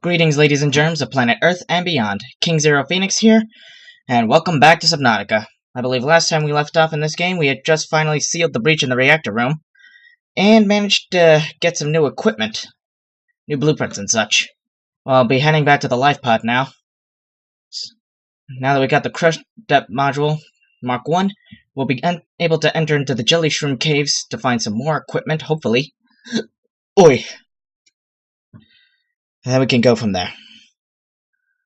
Greetings, ladies and germs of planet Earth and beyond. King Zero Phoenix here, and welcome back to Subnautica. I believe last time we left off in this game, we had just finally sealed the breach in the reactor room, and managed to get some new equipment. New blueprints and such. Well, I'll be heading back to the life pod now. Now that we got the Crush Depth module, Mark 1, we'll be able to enter into the Jelly Shroom Caves to find some more equipment, hopefully. Oi! And then we can go from there.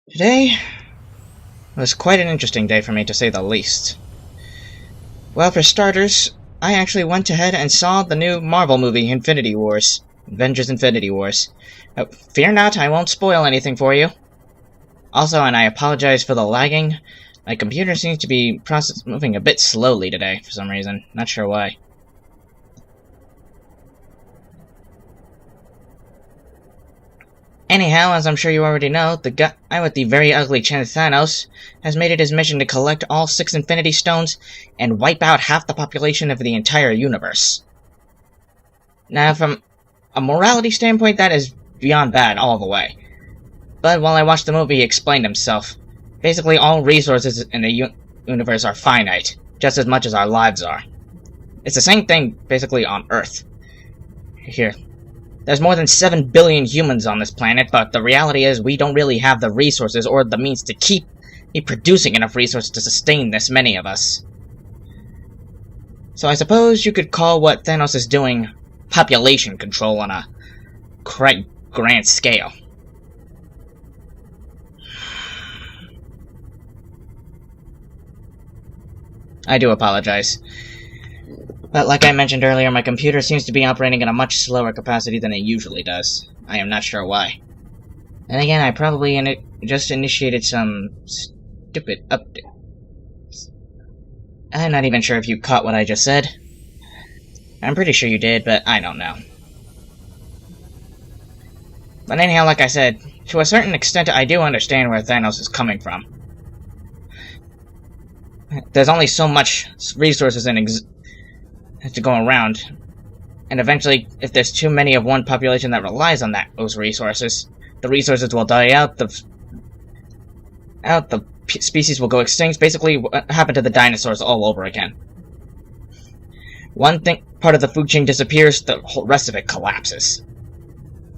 Today was quite an interesting day for me, to say the least. Well, for starters, I actually went ahead and saw the new Marvel movie, Infinity Wars. Avengers Infinity Wars. Fear not, I won't spoil anything for you. Also, and I apologize for the lagging, my computer seems to be moving a bit slowly today, for some reason. Not sure why. Anyhow, as I'm sure you already know, the guy with the very ugly chin, Thanos, has made it his mission to collect all 6 Infinity Stones and wipe out half the population of the entire universe. Now, from a morality standpoint, that is beyond bad all the way. But while I watched the movie, he explained himself. Basically, all resources in the universe are finite, just as much as our lives are. It's the same thing, basically, on Earth. Here. There's more than 7 billion humans on this planet, but the reality is we don't really have the resources or the means to keep producing enough resources to sustain this many of us. So I suppose you could call what Thanos is doing population control on a quite grand scale. I do apologize. But like I mentioned earlier, my computer seems to be operating at a much slower capacity than it usually does. I am not sure why. And again, I probably just initiated some stupid update. I'm not even sure if you caught what I just said. I'm pretty sure you did, but I don't know. But anyhow, like I said, to a certain extent I do understand where Thanos is coming from. There's only so much resources to go around, and eventually, if there's too many of one population that relies on those resources, the resources will die out, the species will go extinct. Basically, what happened to the dinosaurs all over again. Part of the food chain disappears, the whole rest of it collapses.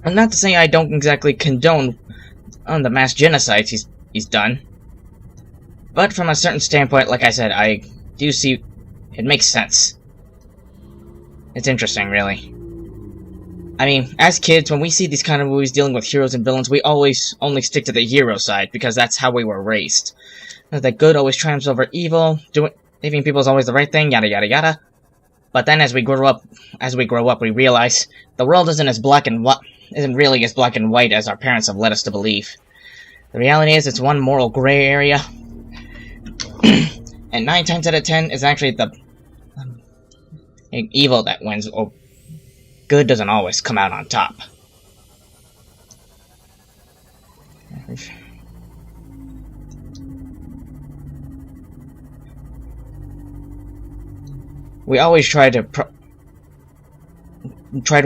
And not to say I don't exactly condone the mass genocides he's done, but from a certain standpoint, like I said, I do see it makes sense. It's interesting, really. I mean, as kids, when we see these kind of movies dealing with heroes and villains, we always only stick to the hero side, because that's how we were raised. That good always triumphs over evil, saving people is always the right thing, yada yada yada. But then as we grow up, we realize the world isn't really as black and white as our parents have led us to believe. The reality is, it's one moral gray area, and 9 times out of 10 is actually the evil that wins. Oh, good doesn't always come out on top. We always try to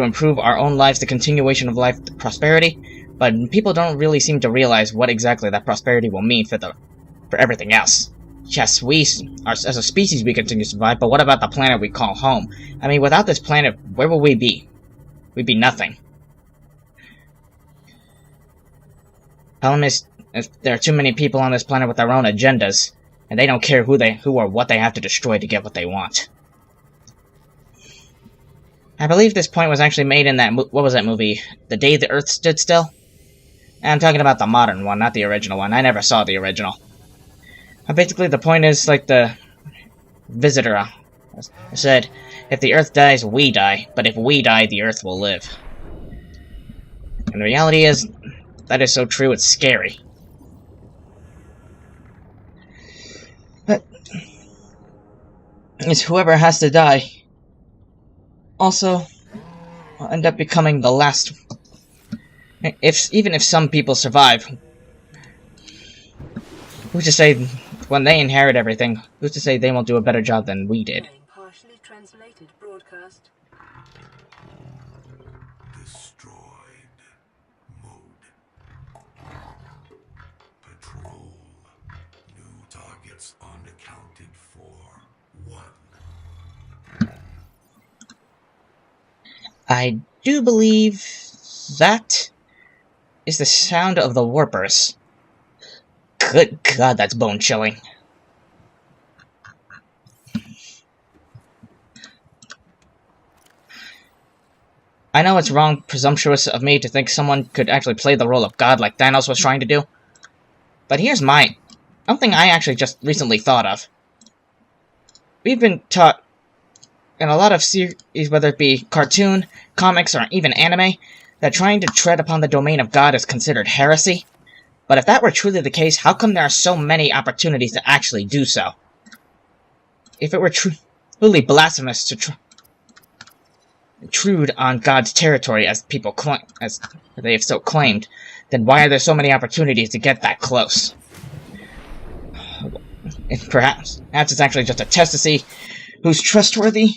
improve our own lives, the continuation of life, the prosperity, but people don't really seem to realize what exactly that prosperity will mean for everything else. Yes, as a species, we continue to survive, but what about the planet we call home? I mean, without this planet, where will we be? We'd be nothing. Problem is, there are too many people on this planet with their own agendas, and they don't care who or what they have to destroy to get what they want. I believe this point was actually made in what was that movie? The Day the Earth Stood Still? I'm talking about the modern one, not the original one. I never saw the original. Basically, the point is, like the visitor said, if the Earth dies, we die, but if we die, the Earth will live. And the reality is, that is so true, it's scary. But it's whoever has to die also will end up becoming the last. Even if some people survive, who's to say when they inherit everything, who's to say they won't do a better job than we did? Partially translated broadcast. Destroyed. Mode That's unaccounted for. One. I do believe that is the sound of the warpers. Good God, that's bone-chilling. I know it's wrong, presumptuous of me to think someone could actually play the role of God like Thanos was trying to do. But here's something I actually just recently thought of. We've been taught in a lot of series, whether it be cartoon, comics, or even anime, that trying to tread upon the domain of God is considered heresy. But if that were truly the case, how come there are so many opportunities to actually do so? If it were truly blasphemous to intrude on God's territory as people claim, as they have so claimed, then why are there so many opportunities to get that close? Perhaps it's actually just a test to see who's trustworthy,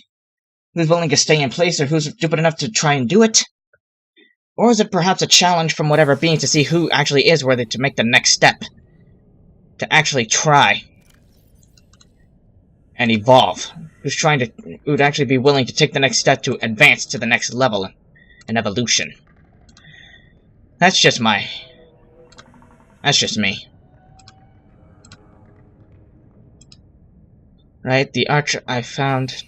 who's willing to stay in place, or who's stupid enough to try and do it? Or is it perhaps a challenge from whatever being to see who actually is worthy to make the next step? To actually try and evolve? Who'd actually be willing to take the next step to advance to the next level in evolution? That's just me. Right, the archer I found.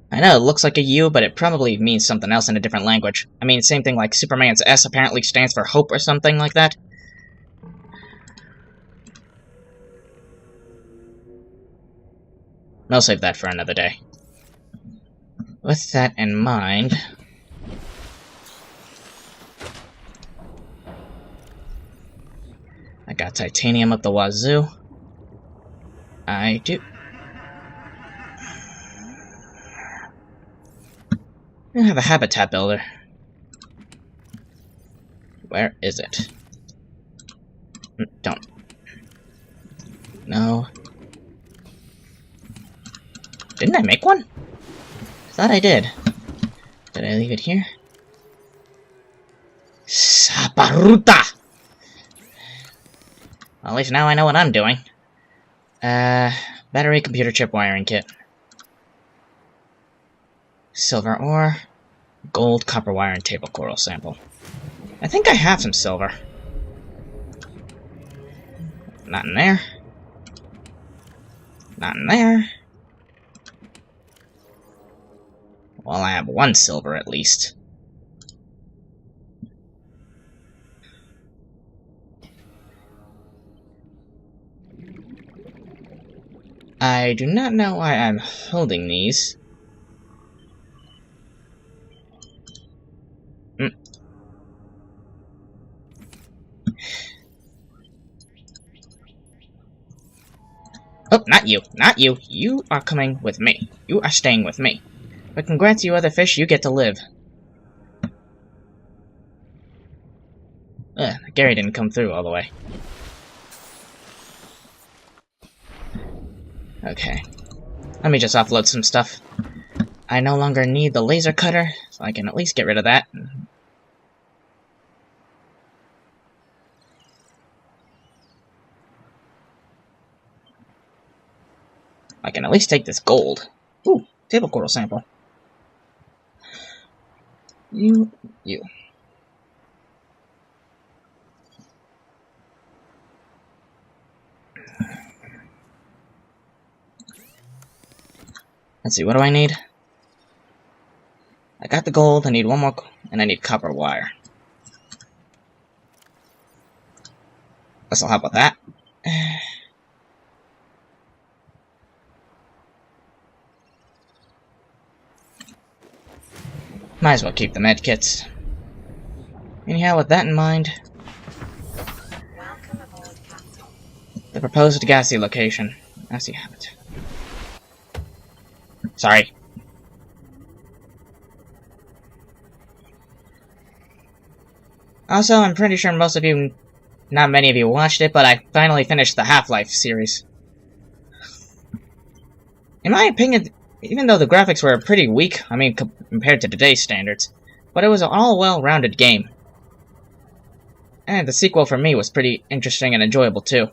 I know, it looks like a U, but it probably means something else in a different language. I mean, same thing like Superman's S apparently stands for hope or something like that. I'll save that for another day. With that in mind... I got titanium up the wazoo. I do... I have a habitat builder. Where is it? Don't. No. Didn't I make one? I thought I did. Did I leave it here? Saparuta! Well, at least now I know what I'm doing. Battery computer chip wiring kit. Silver ore. Gold, copper wire, and table coral sample. I think I have some silver. Not in there. Not in there. Well, I have one silver at least. I do not know why I'm holding these. Oh, not you. Not you. You are coming with me. You are staying with me. But congrats, you other fish, you get to live. Gary didn't come through all the way. Okay. Let me just offload some stuff. I no longer need the laser cutter, so I can at least get rid of that. I can at least take this gold. Ooh, table coral sample. You. Let's see, what do I need? I got the gold, I need one more, and I need copper wire. Guess I'll help with that. Might as well keep the medkits. Anyhow, with that in mind, the proposed gassy location. Gassy habitat. Sorry. Also, I'm pretty sure most of you, not many of you watched it, but I finally finished the Half-Life series. In my opinion, even though the graphics were pretty weak, I mean, compared to today's standards, but it was an all well-rounded game. And the sequel for me was pretty interesting and enjoyable too.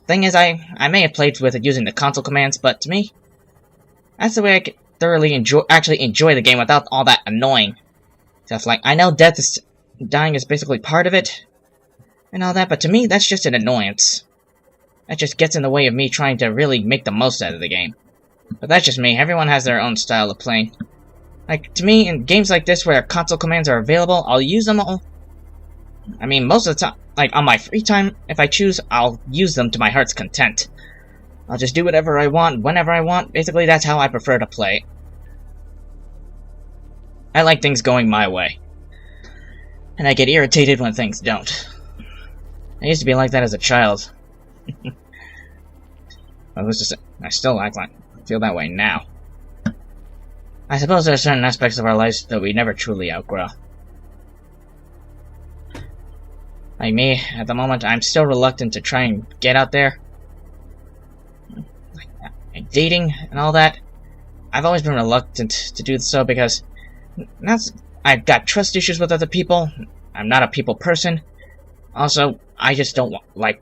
Thing is, I may have played with it using the console commands, but to me, that's the way I could thoroughly enjoy the game without all that annoying stuff. Like, I know dying is basically part of it, and all that, but to me, that's just an annoyance. That just gets in the way of me trying to really make the most out of the game. But that's just me. Everyone has their own style of playing. Like, to me, in games like this where console commands are available, I'll use them all. I mean, most of the time, like, on my free time, if I choose, I'll use them to my heart's content. I'll just do whatever I want, whenever I want. Basically, that's how I prefer to play. I like things going my way. And I get irritated when things don't. I used to be like that as a child. I still feel that way now. I suppose there are certain aspects of our lives that we never truly outgrow. Like me, at the moment, I'm still reluctant to try and get out there. Like dating and all that. I've always been reluctant to do so because I've got trust issues with other people. I'm not a people person. Also, I just don't like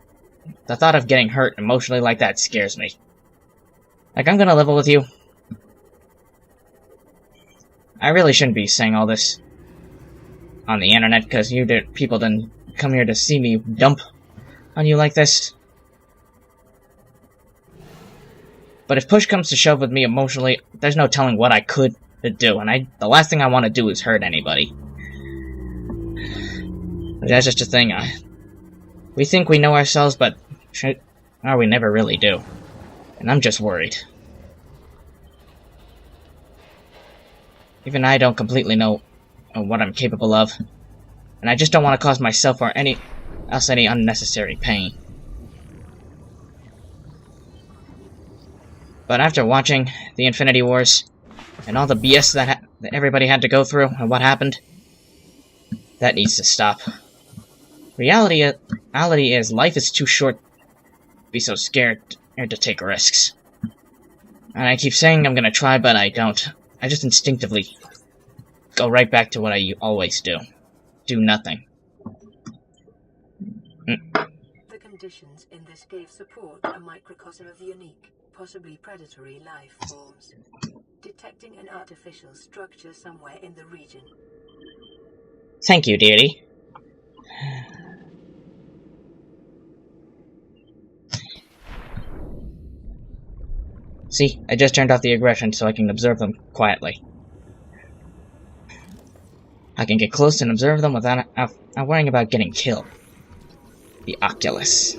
the thought of getting hurt emotionally like that scares me. Like, I'm gonna level with you. I really shouldn't be saying all this on the internet, because people didn't come here to see me dump on you like this. But if push comes to shove with me emotionally, there's no telling what I could do, and the last thing I want to do is hurt anybody. But that's just a thing. We think we know ourselves, but we never really do. And I'm just worried. Even I don't completely know what I'm capable of. And I just don't want to cause myself or any unnecessary pain. But after watching the Infinity Wars, and all the BS that everybody had to go through, and what happened, that needs to stop. Reality is, life is too short to be so scared to take risks. And I keep saying I'm gonna try, but I don't. I just instinctively go right back to what I always do. Do nothing. The conditions in this cave support a microcosm of unique, possibly predatory life forms. Detecting an artificial structure somewhere in the region. Thank you, dearie. See, I just turned off the aggression so I can observe them quietly. I can get close and observe them without worrying about getting killed. The Oculus.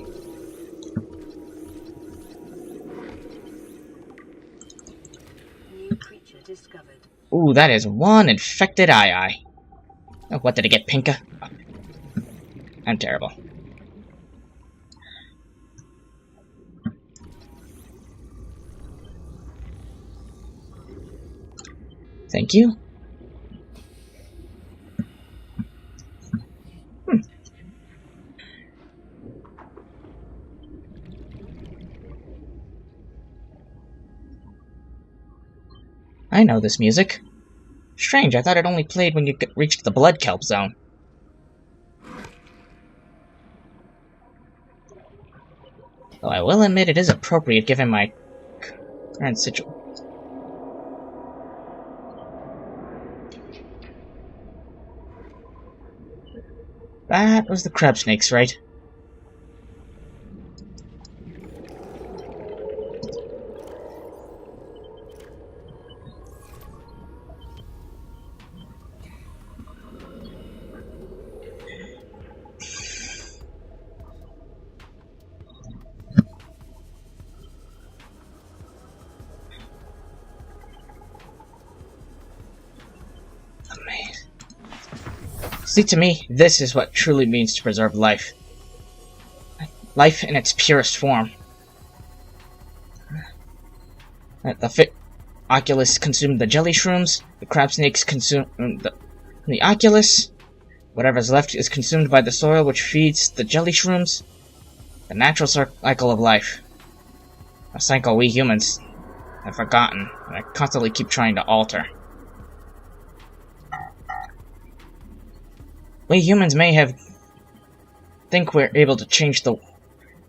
New creature discovered. Ooh, that is one infected eye. Oh, what, did it get pinka? Oh. I'm terrible. Thank you. I know this music. Strange, I thought it only played when you reached the blood kelp zone. Though I will admit it is appropriate given my current situation. That was the crab snakes, right? See, to me, this is what truly means to preserve life. Life in its purest form. The Oculus consumed the jelly shrooms, the crab snakes consumed the Oculus, whatever's left is consumed by the soil which feeds the jelly shrooms. The natural cycle of life. A cycle we humans have forgotten, and I constantly keep trying to alter. We humans may have think we're able to change the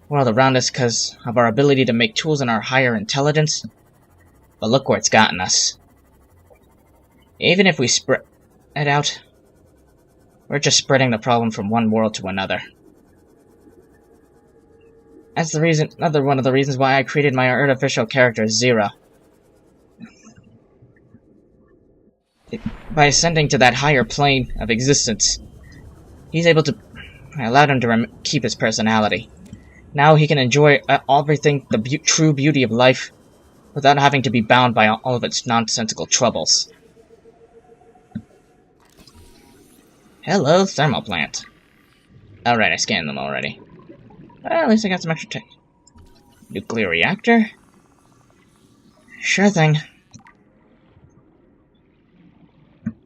world around us because of our ability to make tools and our higher intelligence. But look where it's gotten us. Even if we spread it out, we're just spreading the problem from one world to another. That's the reason, another one of the reasons why I created my artificial character, Zero. By ascending to that higher plane of existence, he's able to... I allowed him to keep his personality. Now he can enjoy everything, the true beauty of life, without having to be bound by all of its nonsensical troubles. Hello, thermal plant. Alright, I scanned them already. Well, at least I got some extra tech. Nuclear reactor? Sure thing.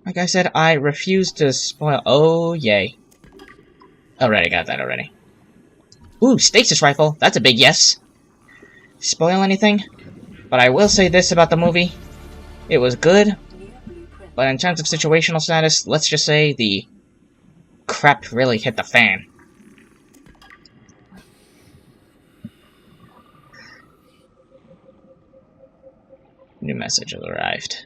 Like I said, I refuse to spoil... Oh, yay. Alright, I got that already. Ooh, stasis rifle. That's a big yes. Spoil anything? But I will say this about the movie. It was good, but in terms of situational status, let's just say the crap really hit the fan. New message has arrived.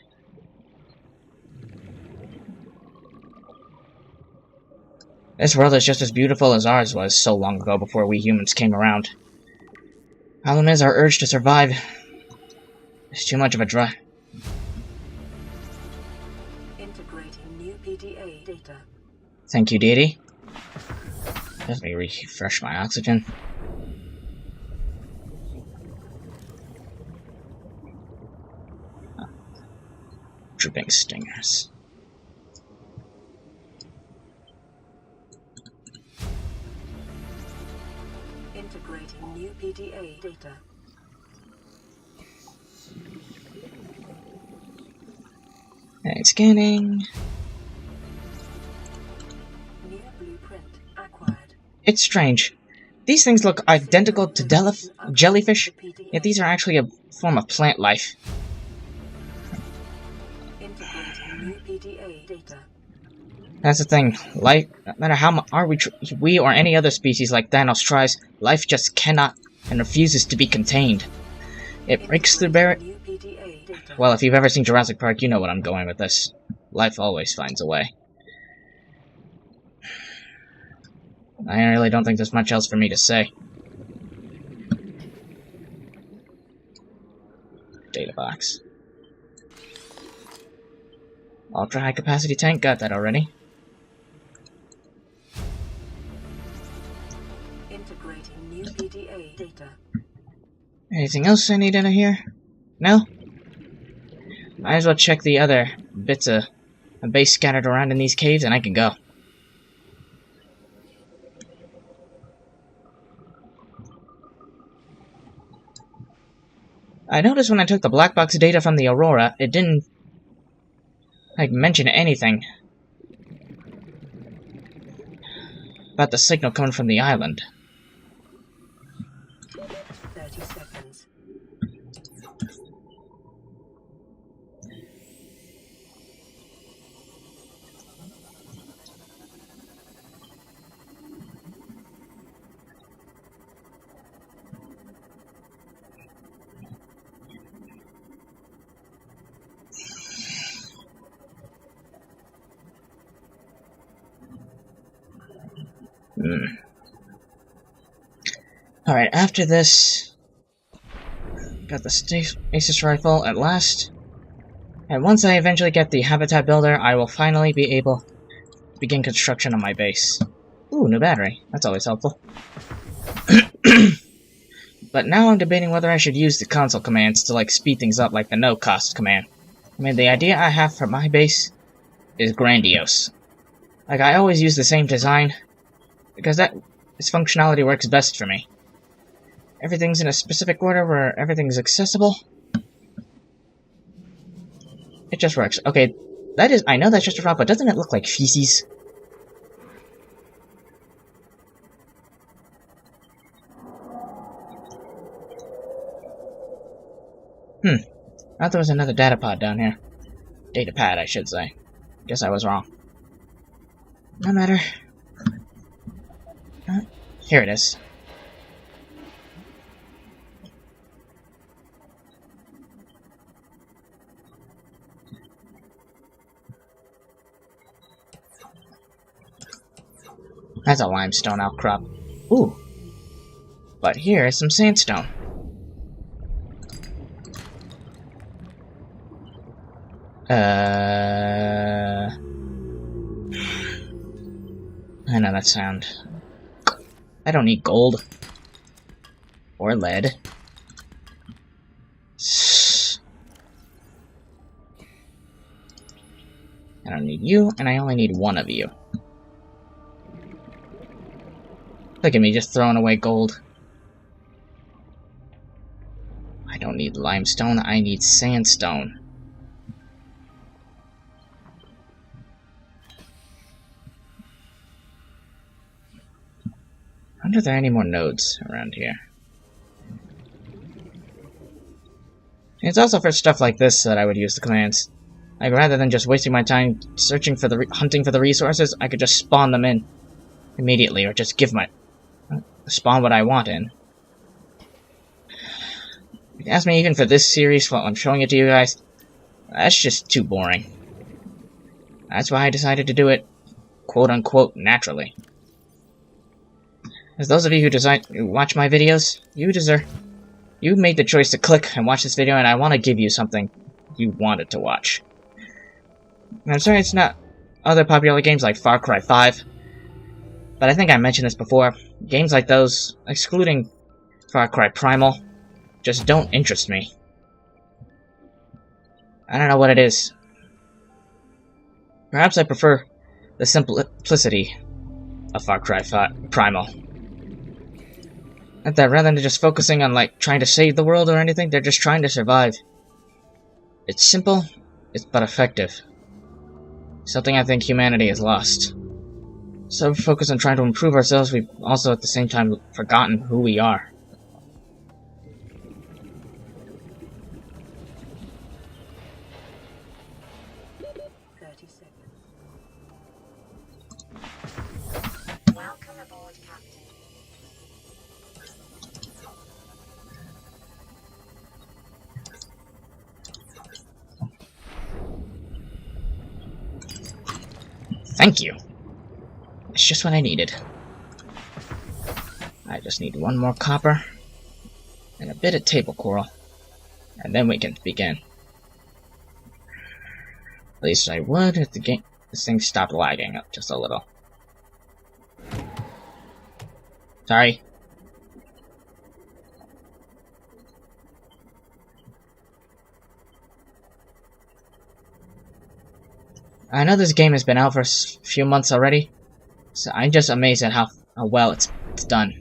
This world is just as beautiful as ours was so long ago before we humans came around. Problem is, our urge to survive is too much of a drive. Integrating new PDA data. Thank you, deity. Let me refresh my oxygen. Oh. Drooping stingers. Integrating new PDA data. And scanning. New blueprint acquired. It's strange. These things look identical to jellyfish, yet these are actually a form of plant life. Integrating new PDA data. That's the thing. Life, no matter how we or any other species like Thanos tries, life just cannot and refuses to be contained. It breaks through barrier. Well, if you've ever seen Jurassic Park, you know what I'm going with this. Life always finds a way. I really don't think there's much else for me to say. Data box. Ultra high capacity tank, got that already. Integrating new PDA data. Anything else I need in here? No? Might as well check the other bits of base scattered around in these caves and I can go. I noticed when I took the black box data from the Aurora, it didn't mention anything about the signal coming from the island. 30 seconds. Alright, after this, got the stasis rifle at last, and once I eventually get the habitat builder, I will finally be able to begin construction on my base. Ooh, new battery. That's always helpful. But now I'm debating whether I should use the console commands to, speed things up like the no-cost command. I mean, the idea I have for my base is grandiose. I always use the same design, because its functionality works best for me. Everything's in a specific order where everything's accessible. It just works. Okay, I know that's just a rock, but doesn't it look like feces? I thought there was another data pod down here. Data pad, I should say. Guess I was wrong. No matter. Here it is. That's a limestone outcrop. Ooh. But here is some sandstone. I know that sound. I don't need gold. Or lead. I don't need you, and I only need one of you. Look at me just throwing away gold. I don't need limestone, I need sandstone. I wonder if there are any more nodes around here. It's also for stuff like this that I would use the commands. Like, rather than just wasting my time searching for the hunting for the resources, I could just spawn them in immediately, or just give my spawn what I want in. If you ask me, even for this series, while I'm showing it to you guys, that's just too boring. That's why I decided to do it, quote-unquote, naturally. As those of you who watch my videos, you made the choice to click and watch this video, and I want to give you something you wanted to watch. And I'm sorry it's not other popular games like Far Cry 5, but I think I mentioned this before. Games like those, excluding Far Cry Primal, just don't interest me. I don't know what it is. Perhaps I prefer the simplicity of Far Cry Primal. That rather than just focusing on, like, trying to save the world or anything, they're just trying to survive. It's simple, but effective. Something I think humanity has lost. So focused on trying to improve ourselves, we've also at the same time forgotten who we are. Welcome aboard, Captain. Thank you. It's just what I needed. I just need one more copper and a bit of table coral, and then we can begin. At least I would if this thing stopped lagging up just a little. Sorry. I know this game has been out for a few months already, so I'm just amazed at how well it's done.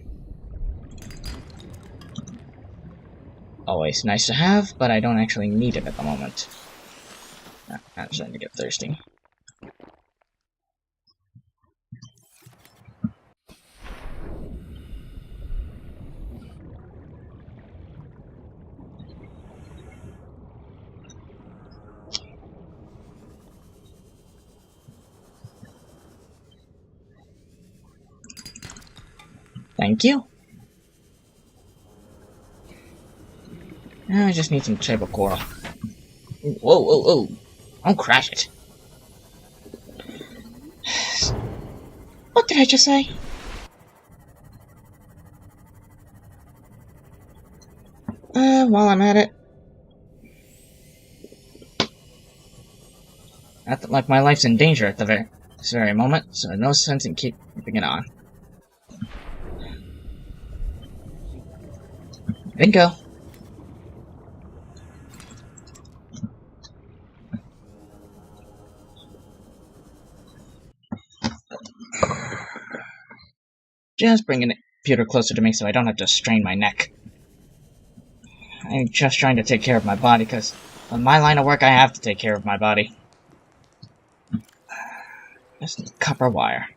Always nice to have, but I don't actually need it at the moment. I'm starting to get thirsty. Thank you. Now I just need some table coral. Whoa, whoa, whoa. Don't crash it. What did I just say? While I'm at it. Like my life's in danger at this very moment, so no sense in keeping it on. Bingo. Just bringing the computer closer to me so I don't have to strain my neck. I'm just trying to take care of my body, because on my line of work I have to take care of my body. Just need copper wire.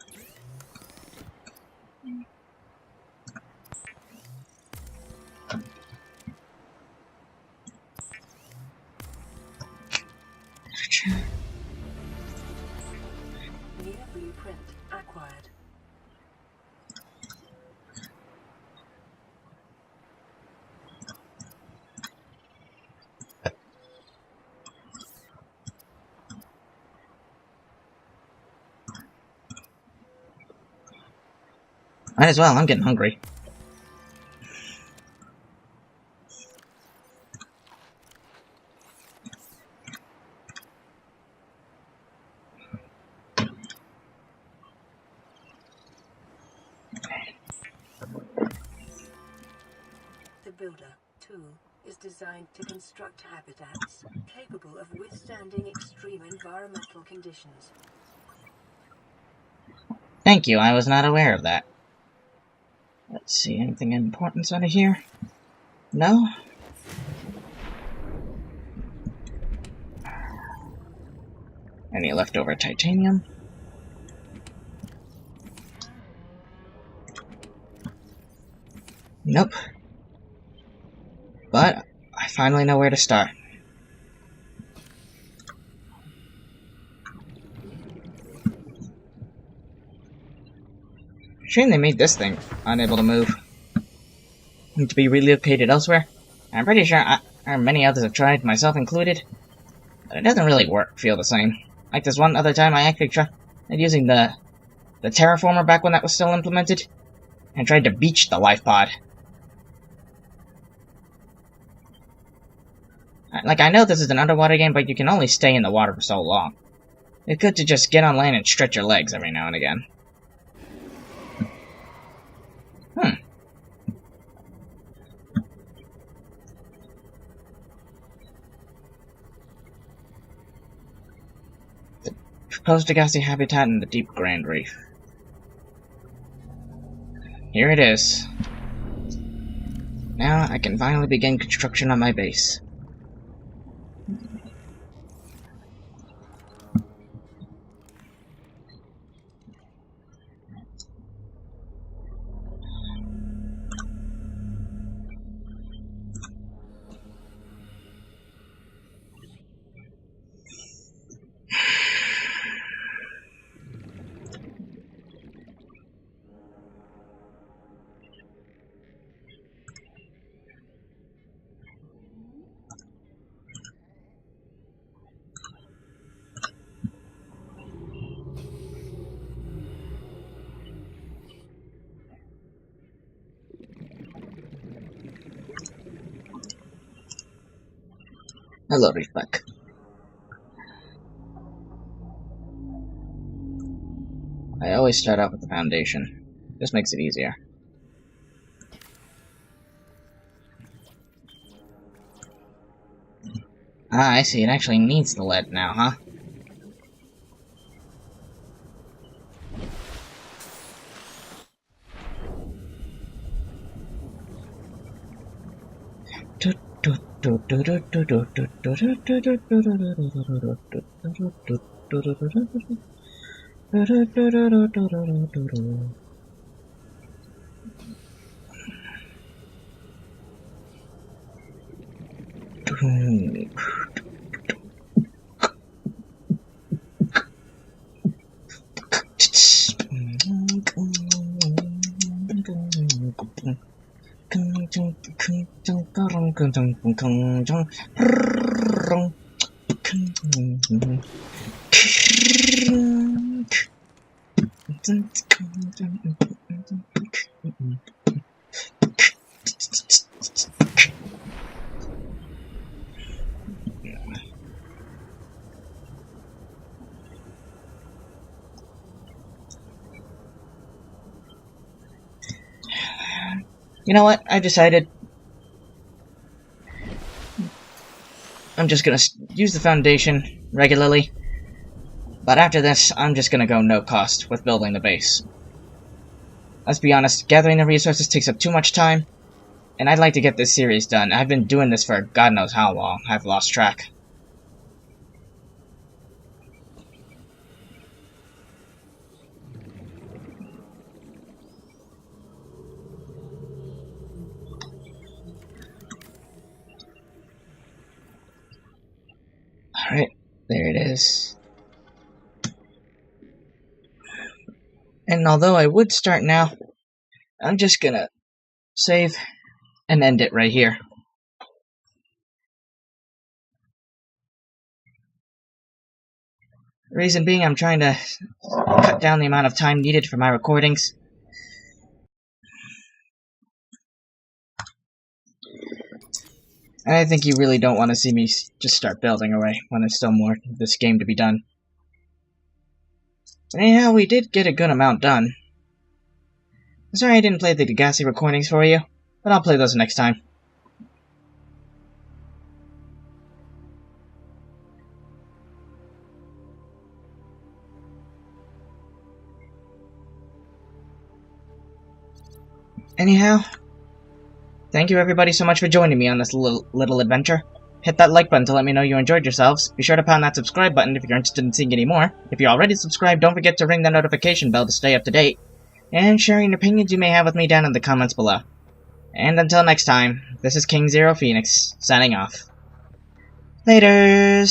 New blueprint acquired. Might as well, I'm getting hungry. The Builder tool is designed to construct habitats capable of withstanding extreme environmental conditions. Thank you, I was not aware of that. Let's see, anything of importance out of here? No? Any leftover titanium? Nope. But I finally know where to start. Shame they made this thing unable to move. Need to be relocated elsewhere. I'm pretty sure many others have tried, myself included, but it doesn't really feel the same. Like this one other time I actually tried using the terraformer back when that was still implemented, and tried to beach the life pod. Like, I know this is an underwater game, but you can only stay in the water for so long. It's good to just get on land and stretch your legs every now and again. The proposed Degassi habitat in the deep Grand Reef. Here it is. Now I can finally begin construction on my base. Hello, Reefback. I always start out with the foundation. This makes it easier. Ah, I see. It actually needs the lead now, huh? You know what? I decided I'm just gonna use the foundation regularly, but after this, I'm just gonna go no cost with building the base. Let's be honest, gathering the resources takes up too much time, and I'd like to get this series done. I've been doing this for God knows how long. I've lost track. Alright, there it is. And although I would start now, I'm just gonna save and end it right here. Reason being, I'm trying to cut down the amount of time needed for my recordings. And I think you really don't want to see me just start building away when there's still more of this game to be done. But anyhow, we did get a good amount done. Sorry I didn't play the Degassi recordings for you, but I'll play those next time. Anyhow, thank you everybody so much for joining me on this little adventure. Hit that like button to let me know you enjoyed yourselves. Be sure to pound that subscribe button if you're interested in seeing any more. If you're already subscribed, don't forget to ring the notification bell to stay up to date. And share any opinions you may have with me down in the comments below. And until next time, this is King Zero Phoenix, signing off. Laters!